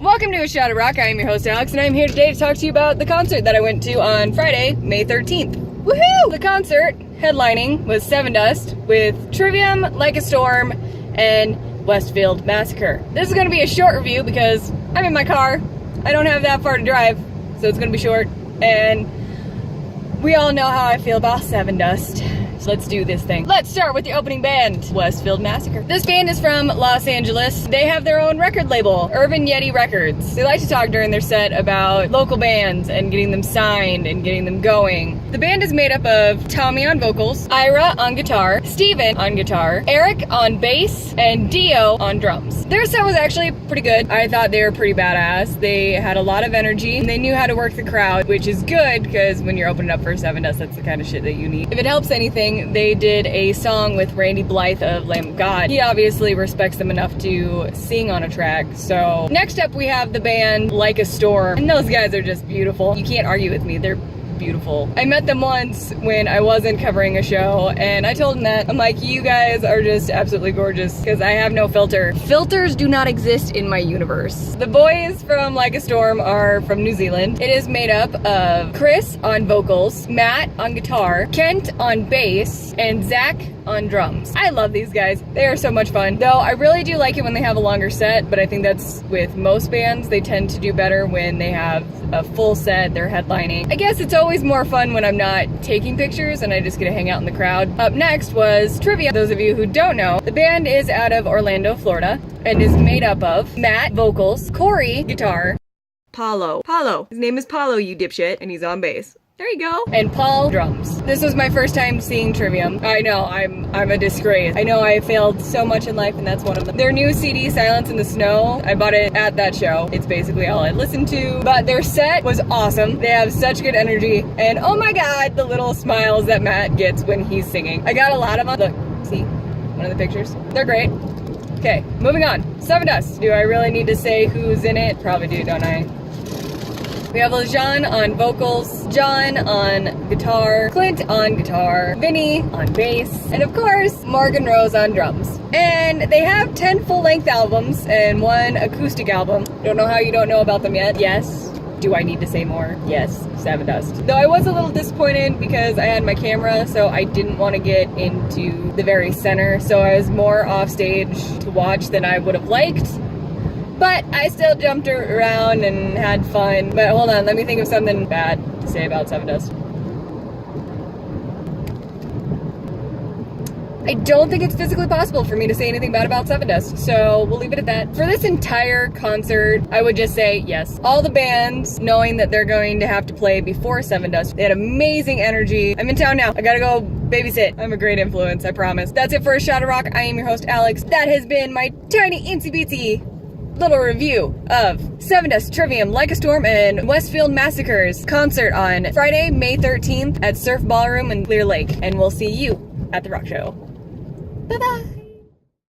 Welcome to A Shot of Rock. I am your host, Alex, and I'm here today to talk to you about the concert that I went to on Friday, May 13th. Woohoo! The concert headlining was Sevendust with Trivium, Like a Storm, and Westfield Massacre. This is going to be a short review because I'm in my car. I don't have that far to drive, so it's going to be short. And we all know how I feel about Sevendust. So let's do this thing. Let's start with the opening band, Westfield Massacre. This band is from Los Angeles. They have their own record label, Urban Yeti Records. They like to talk during their set about local bands and getting them signed and getting them going. The band is made up of Tommy on vocals, Ira on guitar, Steven on guitar, Eric on bass, and Dio on drums. Their set was actually pretty good. I thought they were pretty badass. They had a lot of energy and they knew how to work the crowd, which is good because when you're opening up for Sevendust, that's the kind of shit that you need. If it helps anything, they did a song with Randy Blythe of Lamb of God. He obviously respects them enough to sing on a track. So next up we have the band Like a Storm, and those guys are just beautiful. You can't argue with me, they're beautiful. I met them once when I wasn't covering a show, and I told them that. I'm like, you guys are just absolutely gorgeous, because I have no filter. Filters do not exist in my universe. The boys from Like a Storm are from New Zealand. It is made up of Chris on vocals, Matt on guitar, Kent on bass, and Zach on drums. I love these guys. They are so much fun. Though I really do like it when they have a longer set, but I think that's with most bands. They tend to do better when they have a full set, they're headlining. I guess it's always more fun when I'm not taking pictures and I just get to hang out in the crowd. Up next was Trivium. Those of you who don't know, the band is out of Orlando, Florida, and is made up of Matt, vocals, Corey, guitar, Paulo. His name is Paulo, you dipshit, and he's on bass. There you go. And Paul, drums. This was my first time seeing Trivium. I know, I'm a disgrace. I know I failed so much in life, and that's one of them. Their new CD, Silence in the Snow, I bought it at that show. It's basically all I listened to. But their set was awesome. They have such good energy. And oh my god, the little smiles that Matt gets when he's singing. I got a lot of them. Look, see? One of the pictures. They're great. Okay, moving on. Sevendust. Do I really need to say who's in it? Probably do, don't I? We have LeJean on vocals, John on guitar, Clint on guitar, Vinny on bass, and of course, Morgan Rose on drums. And they have 10 full-length albums and 1 acoustic album. Don't know how you don't know about them yet. Yes. Do I need to say more? Yes, Sevendust. Though I was a little disappointed because I had my camera, so I didn't want to get into the very center, so I was more off stage to watch than I would have liked. But I still jumped around and had fun. But hold on, let me think of something bad to say about Sevendust. I don't think it's physically possible for me to say anything bad about Sevendust, so we'll leave it at that. For this entire concert, I would just say yes. All the bands, knowing that they're going to have to play before Sevendust, they had amazing energy. I'm in town now. I gotta go babysit. I'm a great influence, I promise. That's it for A Shot of Rock. I am your host, Alex. That has been my tiny, insy-beatsy little review of Sevendust, Trivium, Like a Storm, and Westfield Massacre's concert on Friday, May 13th at Surf Ballroom in Clear Lake. And we'll see you at the rock show. Bye-bye!